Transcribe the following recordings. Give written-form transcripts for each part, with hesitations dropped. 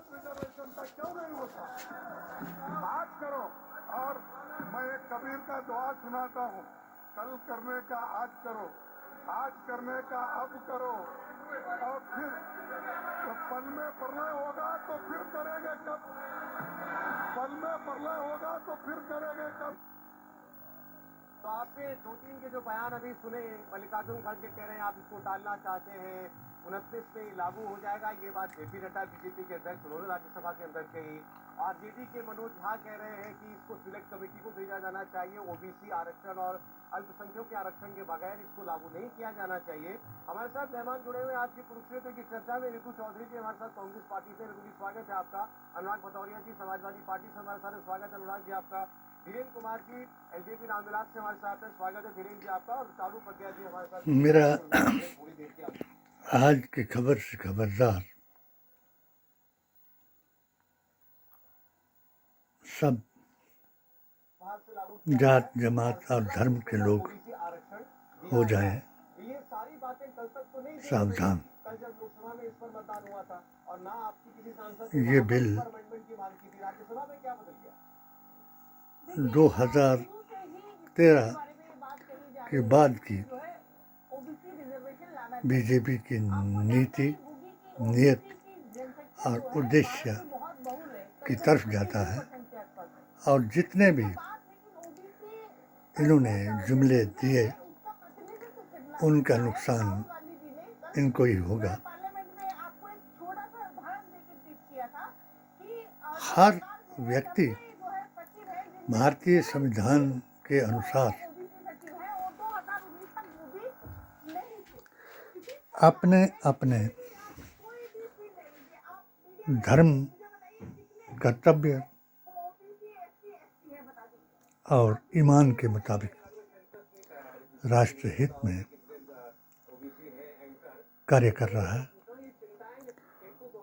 Reservation तक क्यों नहीं होता? आज करो। और मैं एक कबीर का दुआ सुनाता हूँ, कल करने का आज करो, आज करने का अब करो, और फिर तो पल में प्रलय होगा तो फिर करेंगे कब? पल में प्रलय होगा तो फिर करेंगे कब? तो आपने 2-3 के जो बयान अभी सुने, मल्लिकार्जुन खड़गे कह रहे हैं आप इसको टालना चाहते हैं, 29 में लागू हो जाएगा, ये बात जेपी नड्डा बीजेपी के अध्यक्ष उन्होंने राज्यसभा के अंदर कही। आरजेडी के मनोज झा कह रहे हैं कि इसको सिलेक्ट कमेटी को भेजा जाना चाहिए, ओबीसी आरक्षण और अल्पसंख्यकों के आरक्षण के बगैर इसको लागू नहीं किया जाना चाहिए। हमारे साथ मेहमान जुड़े हुए आज की कुरुक्षेत्र की चर्चा में रितु चौधरी जी हमारे साथ कांग्रेस पार्टी से। रितु जी स्वागत है आपका। अनुराग भदौरिया जी समाजवादी पार्टी से हमारे साथ, स्वागत है अनुराग जी आपका। धीरेन्द्र कुमार जी एलजेपी रामविलास से हमारे साथ है, स्वागत है धीरेन्द्र जी आपका। और चारू प्रज्ञा जी हमारे साथ मेरा थोड़ी देर के आज की खबर से खबरदार सब जात जमात और धर्म के लोग हो जाएं ये सारी बातें कल तक तो नहीं सावधान। कल जब लोकसभा में इस पर मतदान हुआ था और ना आपकी किसी सांसद ये बिल अमेंडमेंट की मांग की थी, राज्यसभा में क्या बदल गया? 2013 के बाद की बीजेपी की नीति, नियत और उद्देश्य की तरफ जाता है, और जितने भी इन्होंने जुमले दिए उनका नुकसान इनको ही होगा। हर व्यक्ति भारतीय संविधान के अनुसार अपने अपने धर्म, कर्तव्य और ईमान के मुताबिक राष्ट्र हित में कार्य कर रहा है,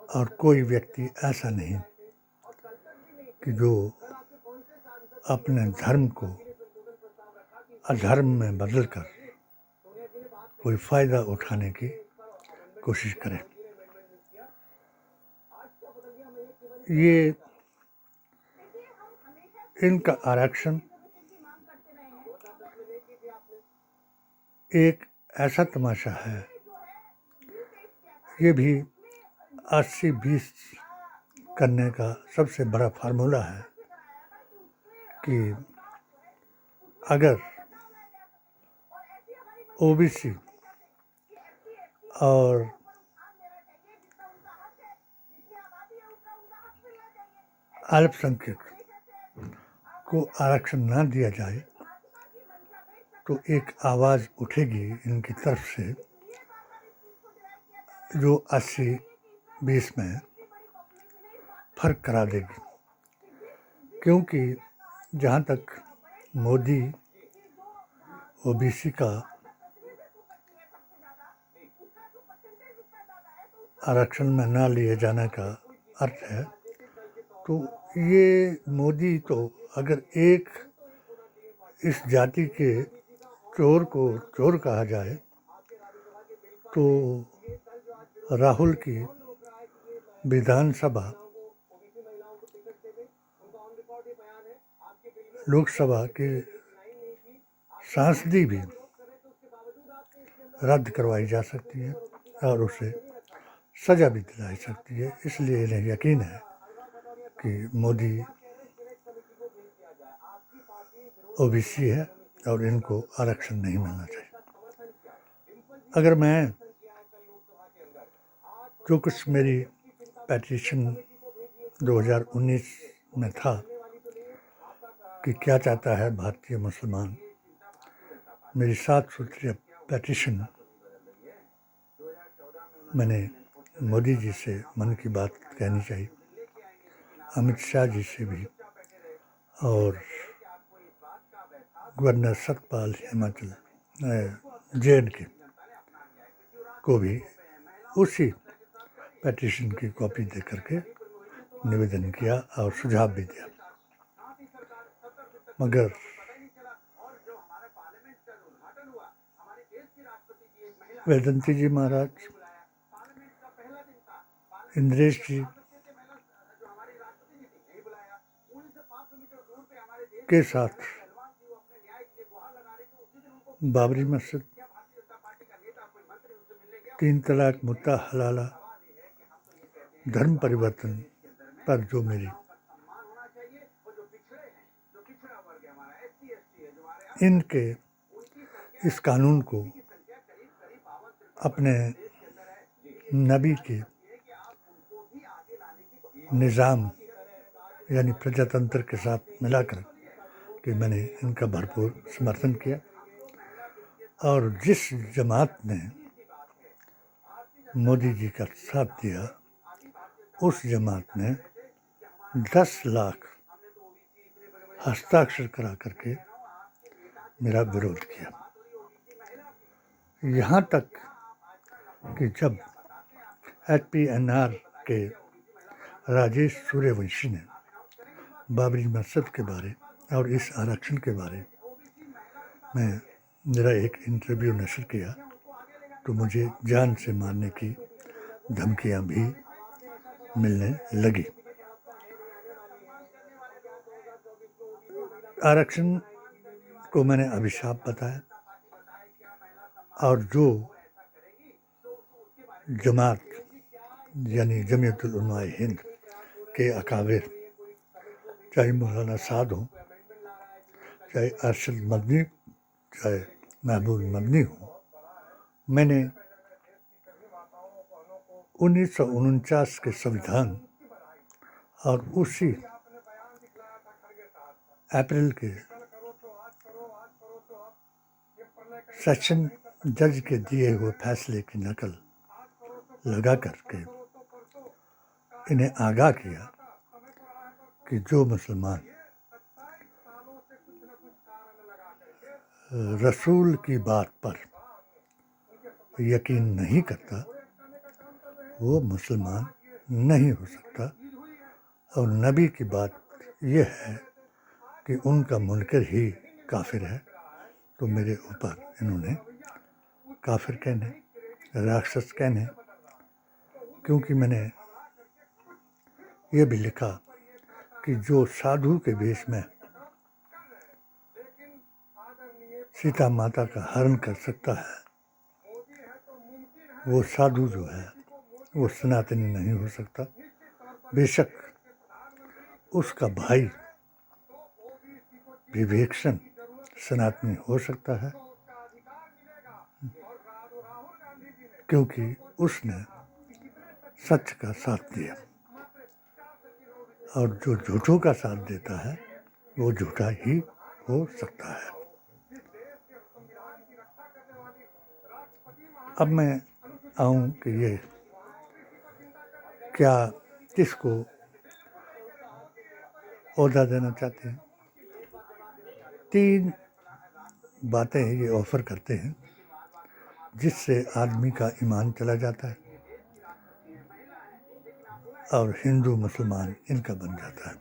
और कोई व्यक्ति ऐसा नहीं कि जो अपने धर्म को अधर्म में बदलकर कोई फायदा उठाने की कोशिश करे। ये इनका आरक्षण एक ऐसा तमाशा है, ये भी 80-20 करने का सबसे बड़ा फार्मूला है कि अगर ओबीसी और अल्पसंख्यक को आरक्षण ना दिया जाए तो एक आवाज़ उठेगी इनकी तरफ से जो 80-20 में फर्क करा देगी। क्योंकि जहाँ तक मोदी ओबीसी का आरक्षण में ना लिए जाने का अर्थ है, तो ये मोदी तो अगर एक इस जाति के चोर को चोर कहा जाए तो राहुल की विधानसभा, लोकसभा की सांसदी भी रद्द करवाई जा सकती है और उसे सजा भी दिलाई सकती है। इसलिए इन्हें यकीन है कि मोदी ओबीसी है और इनको आरक्षण नहीं मिलना चाहिए। अगर मैं जो कुछ मेरी पेटिशन 2019 में था कि क्या चाहता है भारतीय मुसलमान, मेरी 7 सूत्रीय पेटिशन मैंने मोदी जी से मन की बात कहनी चाहिए, अमित शाह जी से भी, और गवर्नर सतपाल हिमाचल JNK को भी उसी पेटिशन की कॉपी दे करके निवेदन किया और सुझाव भी दिया। मगर वेदंती जी महाराज, इंद्रेश जी के साथ बाबरी मस्जिद, 3 तलाक, मुद्दा हलाला, धर्म परिवर्तन पर जो मेरी इनके इस कानून को अपने नबी के निज़ाम यानी प्रजातंत्र के साथ मिलाकर कि मैंने इनका भरपूर समर्थन किया। और जिस जमात ने मोदी जी का साथ दिया, उस जमात ने 10 लाख हस्ताक्षर करा करके मेरा विरोध किया। यहाँ तक कि जब HPNR के राजेश सूर्यवंशी ने बाबरी मस्जिद के बारे और इस आरक्षण के बारे में मेरा एक इंटरव्यू नशर किया तो मुझे जान से मारने की धमकियां भी मिलने लगी। आरक्षण को मैंने अभिशाप बताया और जो जमात यानी जमीयतुल उलमा हिंद के अकाबिर, चाहे मौलाना साद हो, चाहे अरशद मदनी, चाहे महबूब मदनी हो, मैंने 1949 के संविधान और उसी अप्रैल के सेशन जज के दिए हुए फैसले की नकल लगा करके इन्हें आगाह किया कि जो मुसलमान रसूल की बात पर यकीन नहीं करता वो मुसलमान नहीं हो सकता। और नबी की बात यह है कि उनका मुनकर ही काफिर है। तो मेरे ऊपर इन्होंने काफिर कहने, राक्षस कहने, क्योंकि मैंने ये भी लिखा कि जो साधु के वेश में सीता माता का हरण कर सकता है वो साधु जो है वो सनातनी नहीं हो सकता। बेशक उसका भाई विवेकशन सनातनी हो सकता है क्योंकि उसने सच का साथ दिया और जो झूठों का साथ देता है वो झूठा ही हो सकता है। अब मैं आऊँ कि ये क्या किसको ओहदा देना चाहते हैं। 3 बातें ये ऑफ़र करते हैं जिससे आदमी का ईमान चला जाता है और हिंदू मुसलमान इनका बन जाता है।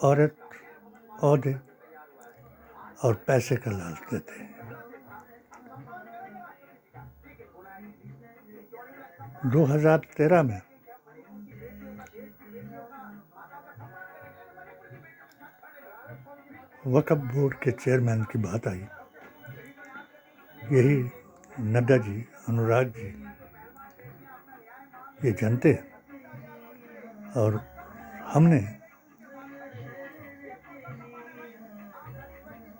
औरत, ओहदे और पैसे का लालच देते हैं। 2013 में वक्फ बोर्ड के चेयरमैन की बात आई। यही नड्डा जी, अनुराग जी ये जानते हैं और हमने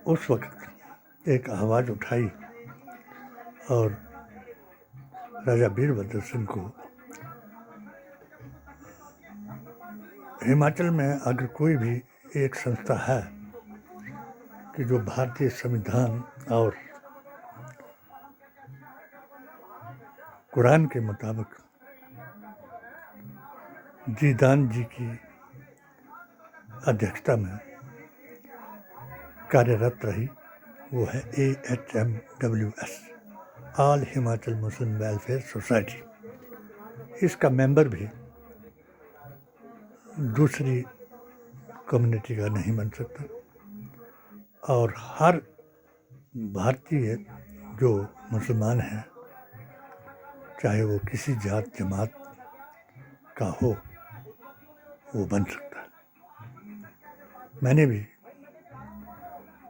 उस वक्त एक आवाज़ उठाई और राजा वीरभद्र सिंह को हिमाचल में अगर कोई भी एक संस्था है कि जो भारतीय संविधान और कुरान के मुताबिक जीदान जी की अध्यक्षता में कार्यरत रही वो है AHMWS, ऑल हिमाचल मुस्लिम वेलफेयर सोसाइटी। इसका मेंबर भी दूसरी कम्युनिटी का नहीं बन सकता और हर भारतीय जो मुसलमान है चाहे वो किसी जात जमात का हो वो बन सकता है। मैंने भी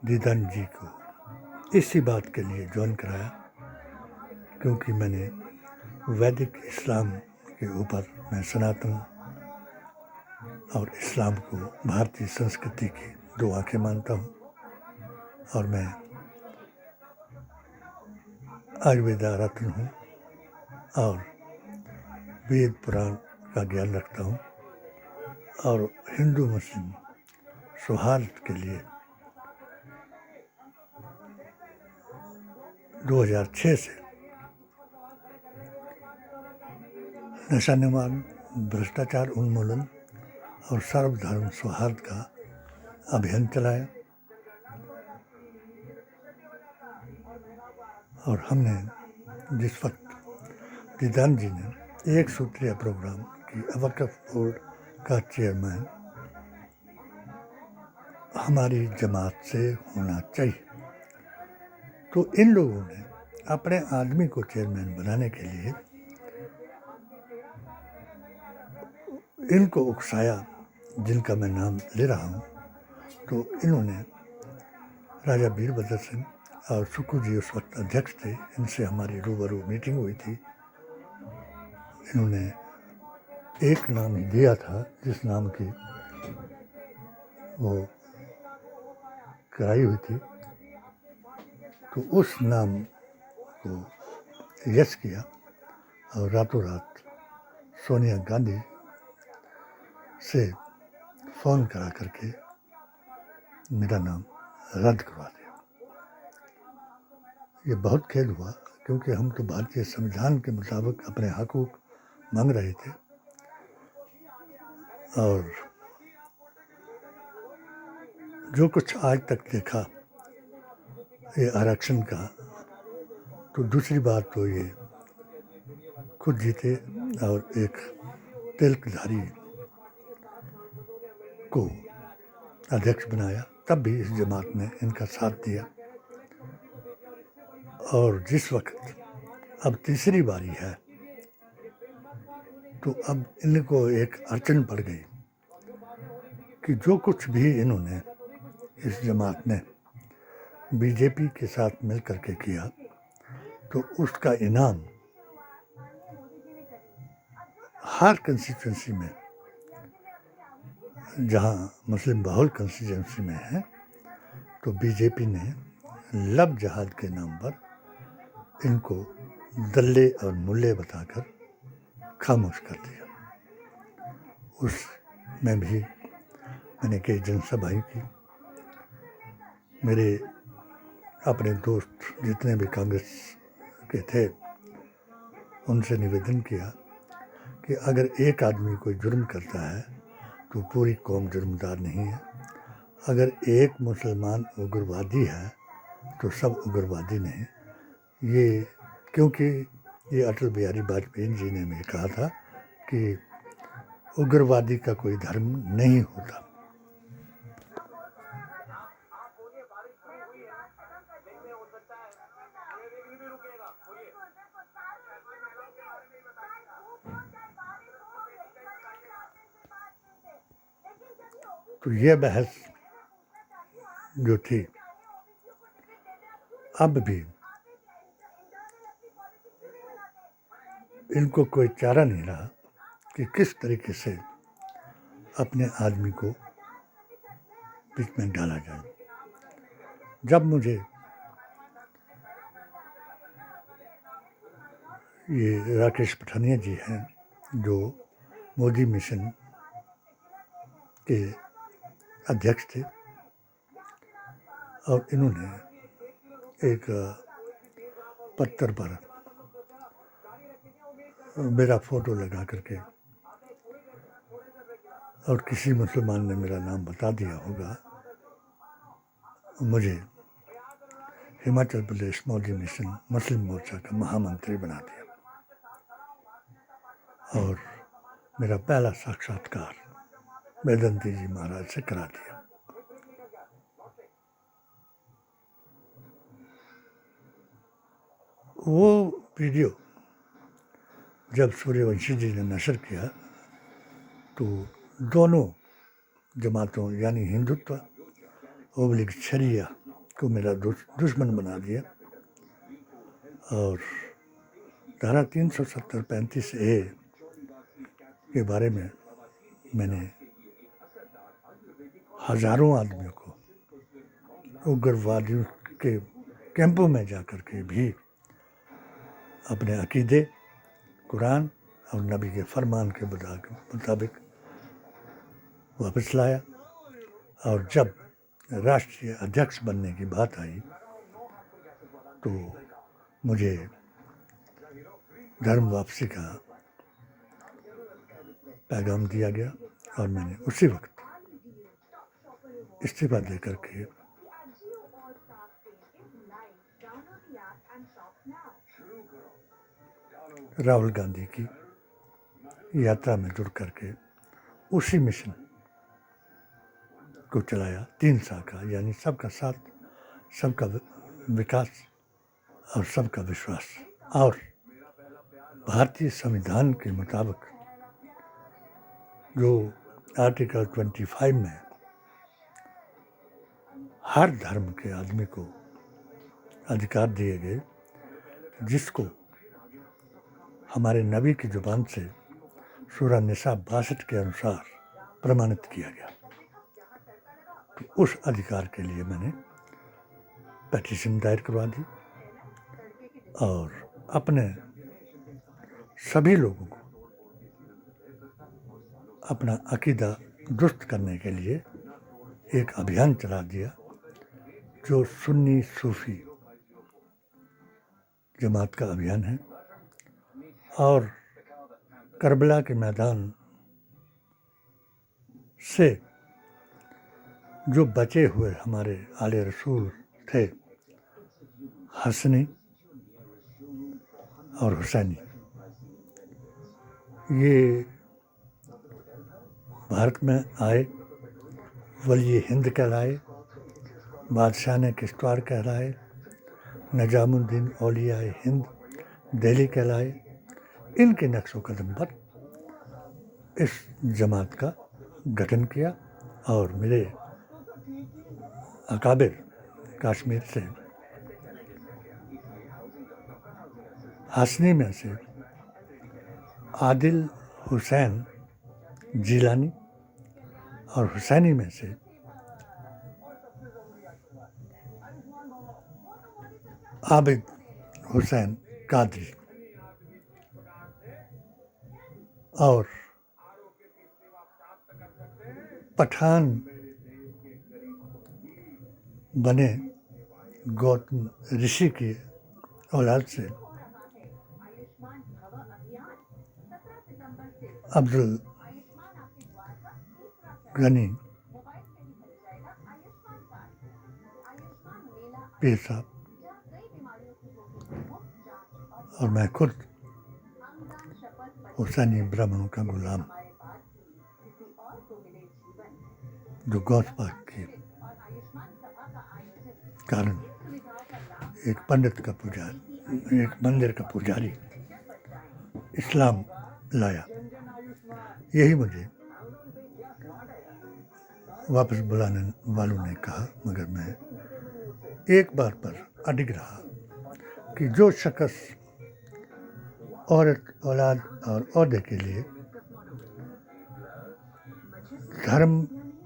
दीदान जी को इसी बात के लिए ज्वाइन कराया, क्योंकि मैंने वैदिक इस्लाम के ऊपर मैं सनातन और इस्लाम को भारतीय संस्कृति की दो आंखें मानता हूँ, और मैं आयुर्वेदा रत्न हूँ और वेद पुराण का ज्ञान रखता हूँ, और हिंदू मुस्लिम सौहार्द के लिए 2006 से नशा निवारण, भ्रष्टाचार उन्मूलन और सर्वधर्म सौहार्द का अभियान चलाया, और हमने जिस वक्त दीदान जी ने एक सूत्रीय प्रोग्राम की वक्फ बोर्ड का चेयरमैन हमारी जमात से होना चाहिए, तो इन लोगों ने अपने आदमी को चेयरमैन बनाने के लिए इनको उकसाया, जिनका मैं नाम ले रहा हूँ। तो इन्होंने राजा वीरभद्र सिंह और सुक्खू जी उस वक्त अध्यक्ष थे, इनसे हमारी रूबरू मीटिंग हुई थी। इन्होंने एक नाम दिया था जिस नाम की वो कराई हुई थी, तो उस नाम को यस किया और रातों रात सोनिया गांधी से फ़ोन करा करके मेरा नाम रद्द करवा दिया। ये बहुत खेद हुआ, क्योंकि हम तो भारतीय संविधान के मुताबिक अपने हकूक़ मांग रहे थे, और जो कुछ आज तक देखा ये आरक्षण का, तो दूसरी बात तो ये खुद जीते और एक तिलकधारी को अध्यक्ष बनाया, तब भी इस जमात ने इनका साथ दिया। और जिस वक्त अब तीसरी बारी है, तो अब इनको एक अड़चन पड़ गई कि जो कुछ भी इन्होंने इस जमात ने बीजेपी के साथ मिल करके किया, तो उसका इनाम हर कंस्टिट्यूंसी में, जहां मुस्लिम बहुल कंस्टिट्यूंसी में है, तो बीजेपी ने लब जहाद के नाम पर इनको दल्ले और मुल्ले बताकर खामोश कर दिया। उसमें भी मैंने कई जनसभाएं की। मेरे अपने दोस्त जितने भी कांग्रेस के थे, उनसे निवेदन किया कि अगर एक आदमी कोई जुर्म करता है तो पूरी कौम जुर्मदार नहीं है। अगर एक मुसलमान उग्रवादी है तो सब उग्रवादी नहीं। ये क्योंकि ये अटल बिहारी वाजपेयी जी ने भी कहा था कि उग्रवादी का कोई धर्म नहीं होता। तो ये बहस जो थी, अब भी इनको कोई चारा नहीं रहा कि किस तरीके से अपने आदमी को बीच में डाला जाए। जब मुझे ये राकेश पठानिया जी हैं, जो मोदी मिशन के अध्यक्ष थे, और इन्होंने एक पत्थर पर मेरा फ़ोटो लगा करके, और किसी मुसलमान ने मेरा नाम बता दिया होगा, मुझे हिमाचल प्रदेश मोदी मिशन मुस्लिम मोर्चा का महामंत्री बना दिया, और मेरा पहला साक्षात्कार वेदंती जी महाराज से करा दिया। वो वीडियो जब सूर्यवंशी जी ने नशर किया, तो दोनों जमातों यानी हिंदुत्व ओब्लिक शरिया को मेरा दुश्मन बना दिया और धारा 370-35A के बारे में मैंने हजारों आदमियों को उग्रवादियों के कैंपों में जाकर के भी अपने अकीदे, कुरान और नबी के फरमान के मुताबिक वापस लाया। और जब राष्ट्रीय अध्यक्ष बनने की बात आई तो मुझे धर्म वापसी का पैगाम दिया गया और मैंने उसी वक्त इस्तीफा देकर के राहुल गांधी की यात्रा में जुड़ करके उसी मिशन को चलाया, 3 साल का, यानी सबका साथ, सबका विकास और सबका विश्वास। और भारतीय संविधान के मुताबिक जो आर्टिकल 25 में हर धर्म के आदमी को अधिकार दिए गए, जिसको हमारे नबी की जुबान से सूरह निसा 62 के अनुसार प्रमाणित किया गया। तो उस अधिकार के लिए मैंने पेटिशन दायर करवा दी और अपने सभी लोगों को अपना अकीदा दुरुस्त करने के लिए एक अभियान चला दिया जो सुन्नी सूफी जमात का अभियान है। और करबला के मैदान से जो बचे हुए हमारे आले रसूल थे, हसनी और हुसैनी, ये भारत में आए, वली हिंद कहलाए, बादशाह ने किश्तवाड़ कहलाए, निजामुद्दीन औलियाए हिंद दिल्ली कहलाए। इनके नक्शो कदम पर इस जमात का गठन किया और मेरे अकाबिर कश्मीर से, हसनी में से आदिल हुसैन जिलानी और हुसैनी में से आबिद हुसैन कादरी और पठान बने गौतम ऋषि की औलाद से अब्दुल गनी पीर साहब और मैं खुद हुसैनी ब्राह्मणों का गुलाम, जो गौस पाक के कारण एक पंडित का पुजारी, एक मंदिर का पुजारी इस्लाम लाया। यही मुझे वापस बुलाने वालों ने कहा, मगर मैं एक बार पर अडिग रहा कि जो शख्स औरत, औलाद और ओहदे के लिए धर्म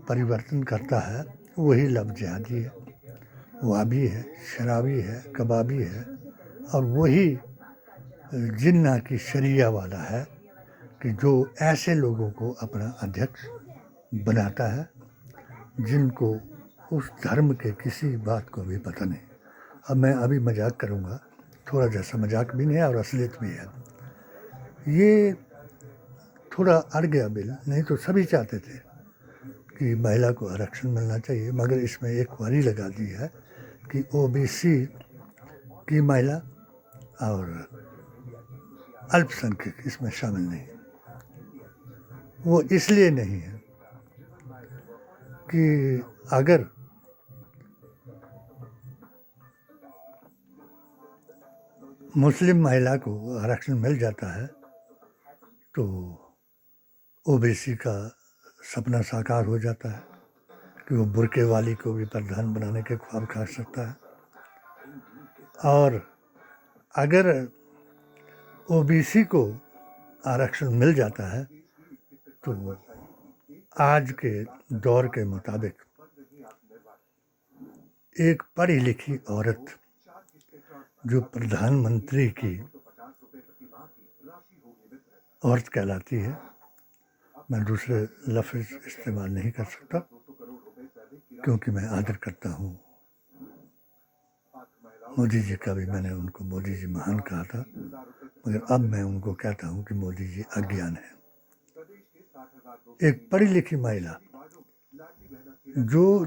परिवर्तन करता है वही लब जिहादी है, वाबी है, शराबी है, कबाबी है और वही जिन्ना की शरिया वाला है कि जो ऐसे लोगों को अपना अध्यक्ष बनाता है जिनको उस धर्म के किसी बात को भी पता नहीं। अब मैं अभी मजाक करूँगा, थोड़ा जैसा मजाक भी नहीं है और असलियत भी है। ये थोड़ा अड़ गया बिल, नहीं तो सभी चाहते थे कि महिला को आरक्षण मिलना चाहिए, मगर इसमें एक वारी लगा दी है कि ओबीसी की महिला और अल्पसंख्यक इसमें शामिल नहीं। वो इसलिए नहीं है कि अगर मुस्लिम महिला को आरक्षण मिल जाता है तो ओबीसी का सपना साकार हो जाता है कि वो बुर्के वाली को भी प्रधान बनाने के ख्वाब खा सकता है। और अगर ओबीसी को आरक्षण मिल जाता है तो आज के दौर के मुताबिक एक पढ़ी लिखी औरत जो प्रधानमंत्री की औरत कहलाती है, मैं दूसरे लफ्ज़ इस्तेमाल नहीं कर सकता क्योंकि मैं आदर करता हूँ मोदी जी का भी। मैंने उनको मोदी जी महान कहा था, मगर अब मैं उनको कहता हूँ कि मोदी जी अज्ञान है। एक पढ़ी लिखी महिला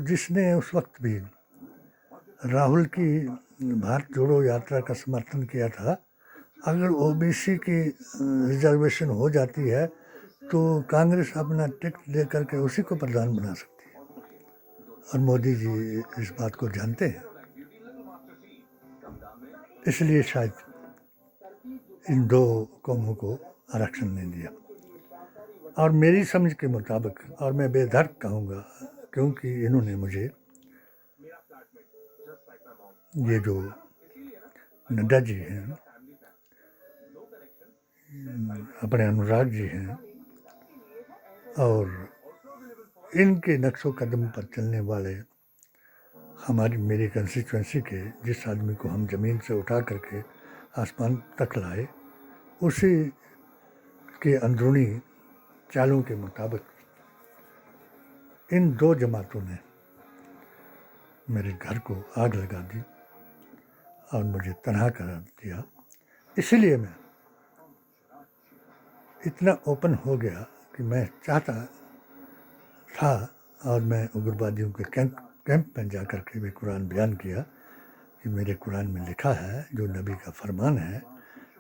जिसने उस वक्त भी राहुल की भारत जोड़ो यात्रा का समर्थन किया था, अगर ओबीसी की रिजर्वेशन हो जाती है तो कांग्रेस अपना टिकट दे करके उसी को प्रधान बना सकती है, और मोदी जी इस बात को जानते हैं। इसलिए शायद इन दो कौमों को आरक्षण नहीं दिया। और मेरी समझ के मुताबिक, और मैं बेधड़क कहूँगा क्योंकि इन्होंने मुझे, ये जो नड्डा जी हैं, अपने अनुराग जी हैं, और इनके नक्शो कदम पर चलने वाले मेरी कंस्टिट्यूंसी के जिस आदमी को हम ज़मीन से उठा करके आसमान तक लाए, उसी के अंदरूनी चालों के मुताबिक इन दो जमातों ने मेरे घर को आग लगा दी और मुझे तनहा करा दिया। इसलिए मैं इतना ओपन हो गया कि मैं चाहता था, और मैं उग्रवादियों के कैंप में जा कर के भी कुरान बयान किया कि मेरे कुरान में लिखा है, जो नबी का फरमान है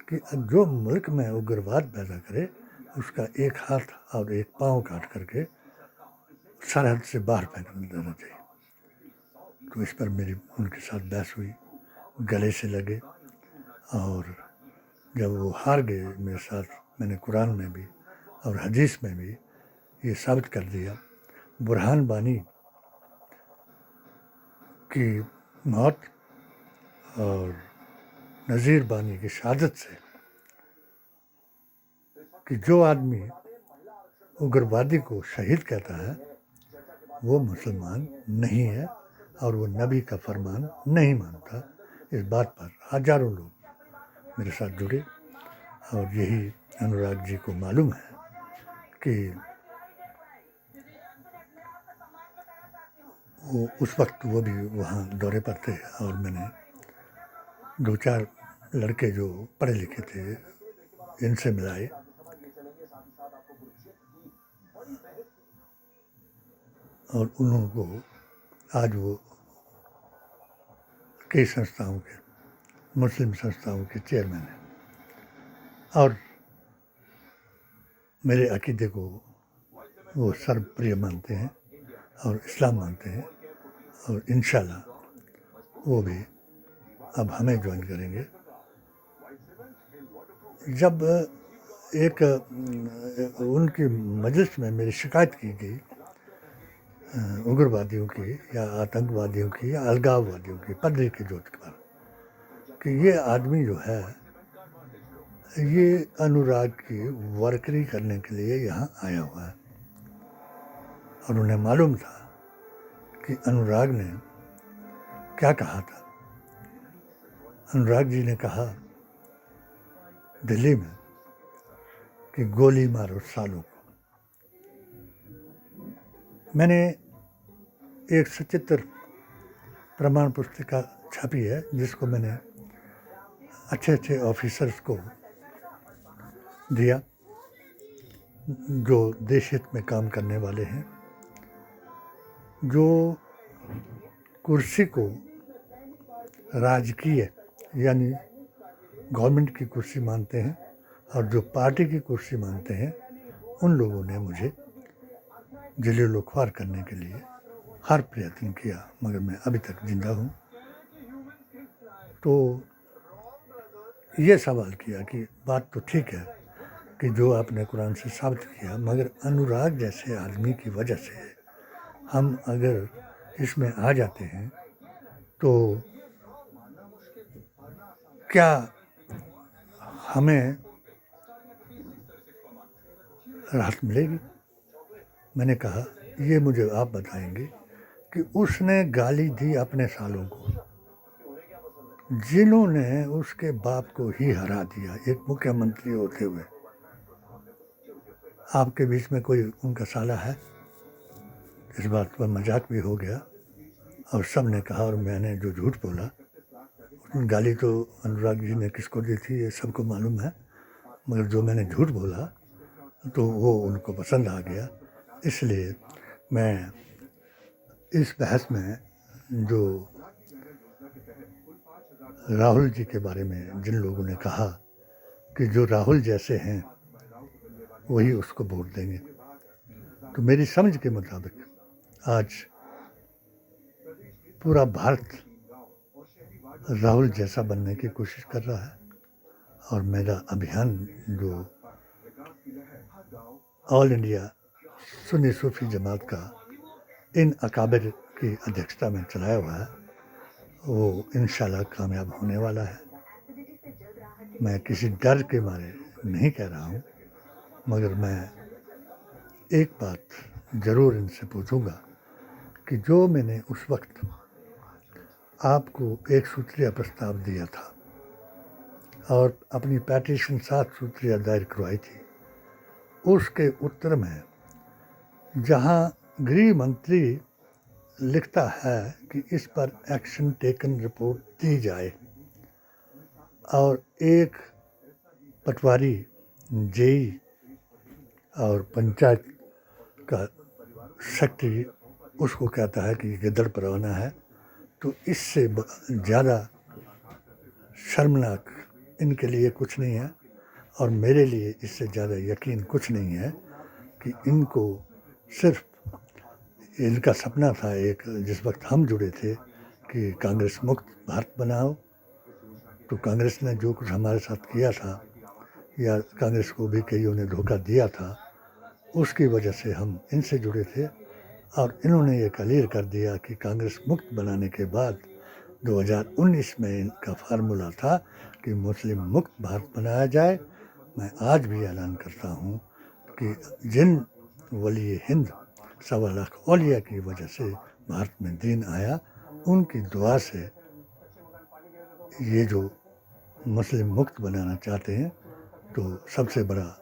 कि जो मुल्क में उग्रवाद पैदा करे उसका एक हाथ और एक पाँव काट करके सरहद से बाहर फेंक देना चाहिए। तो इस पर मेरी उनके साथ बहस हुई, गले से लगे, और जब वो हार गए मेरे साथ, मैंने कुरान में भी और हदीस में भी ये साबित कर दिया। बुरहान बानी की मौत और नज़ीर बानी की शहादत से कि जो आदमी उग्रवादी को शहीद कहता है वो मुसलमान नहीं है और वो नबी का फरमान नहीं मानता। इस बात पर हजारों लोग मेरे साथ जुड़े, और यही अनुराग जी को मालूम है कि वो उस वक्त वो भी वहाँ दौरे पर थे, और मैंने दो चार लड़के जो पढ़े लिखे थे इनसे मिलाए, और उन्होंने को आज वो कई संस्थाओं के, मुस्लिम संस्थाओं के चेयरमैन हैं, और मेरे अकीदे को वो सर्वप्रिय मानते हैं और इस्लाम मानते हैं, और इंशाल्लाह वो भी अब हमें ज्वाइन करेंगे। जब एक उनकी मजलिस में मेरी शिकायत की गई उग्रवादियों की या आतंकवादियों की या अलगाववादियों की, पदरी की जोत पर, कि ये आदमी जो है ये अनुराग की वर्करी करने के लिए यहाँ आया हुआ है, और उन्हें मालूम था कि अनुराग ने क्या कहा था। अनुराग जी ने कहा दिल्ली में कि गोली मारो सालों को। मैंने एक सचित्र प्रमाण पुस्तिका छपी है जिसको मैंने अच्छे अच्छे ऑफिसर्स को दिया जो देश हित में काम करने वाले हैं, जो कुर्सी को राजकीय यानी गवर्नमेंट की कुर्सी मानते हैं और जो पार्टी की कुर्सी मानते हैं। उन लोगों ने मुझे जलील ख्वार करने के लिए हर प्रयत्न किया, मगर मैं अभी तक जिंदा हूँ। तो ये सवाल किया कि बात तो ठीक है कि जो आपने कुरान से साबित किया, मगर अनुराग जैसे आदमी की वजह से हम अगर इसमें आ जाते हैं तो क्या हमें राहत मिलेगी? मैंने कहा ये मुझे आप बताएंगे कि उसने गाली दी अपने सालों को, जिन्होंने उसके बाप को ही हरा दिया एक मुख्यमंत्री होते हुए। आपके बीच में कोई उनका साला है? इस बात पर मजाक भी हो गया और सब ने कहा, और मैंने जो झूठ बोला, गाली तो अनुराग जी ने किसको दी थी ये सबको मालूम है, मगर जो मैंने झूठ बोला तो वो उनको पसंद आ गया। इसलिए मैं इस बहस में जो राहुल जी के बारे में जिन लोगों ने कहा कि जो राहुल जैसे हैं वही उसको वोट देंगे, तो मेरी समझ के मुताबिक आज पूरा भारत राहुल जैसा बनने की कोशिश कर रहा है। और मेरा अभियान जो ऑल इंडिया सुन्नी सूफी जमात का इन अकाबिर की अध्यक्षता में चलाया हुआ है, वो इंशाल्लाह कामयाब होने वाला है। मैं किसी डर के मारे नहीं कह रहा हूँ, मगर मैं एक बात ज़रूर इनसे पूछूंगा कि जो मैंने उस वक्त आपको एक सूत्रीय प्रस्ताव दिया था और अपनी पैटिशन 7 सूत्रीय दायर करवाई थी, उसके उत्तर में जहां गृह मंत्री लिखता है कि इस पर एक्शन टेकन रिपोर्ट दी जाए और एक पटवारी जेई और पंचायत का सेक्रेटरी उसको कहता है कि गिद्दड़ परवाना है, तो इससे ज़्यादा शर्मनाक इनके लिए कुछ नहीं है और मेरे लिए इससे ज़्यादा यकीन कुछ नहीं है कि इनको सिर्फ इनका सपना था एक, जिस वक्त हम जुड़े थे कि कांग्रेस मुक्त भारत बनाओ, तो कांग्रेस ने जो कुछ हमारे साथ किया था या कांग्रेस को भी कईयों ने धोखा दिया था, उसकी वजह से हम इनसे जुड़े थे। और इन्होंने ये क्लियर कर दिया कि कांग्रेस मुक्त बनाने के बाद 2019 में इनका फार्मूला था कि मुस्लिम मुक्त भारत बनाया जाए। मैं आज भी ऐलान करता हूँ कि जिन वली हिंद 1.25 लाख औलिया की वजह से भारत में दीन आया, उनकी दुआ से ये जो मुस्लिम मुक्त बनाना चाहते हैं, तो सबसे बड़ा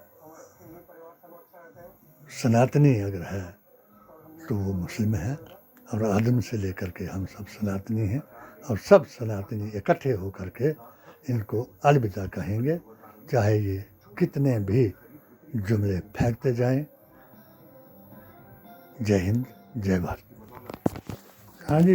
सनातनी अगर है तो वो मुस्लिम है। और आदम से लेकर के हम सब सनातनी हैं और सब सनातनी इकट्ठे होकर के इनको अलविदा कहेंगे, चाहे ये कितने भी जुमले फेंकते जाएं। जय हिंद, जय भारत। हाँ जी।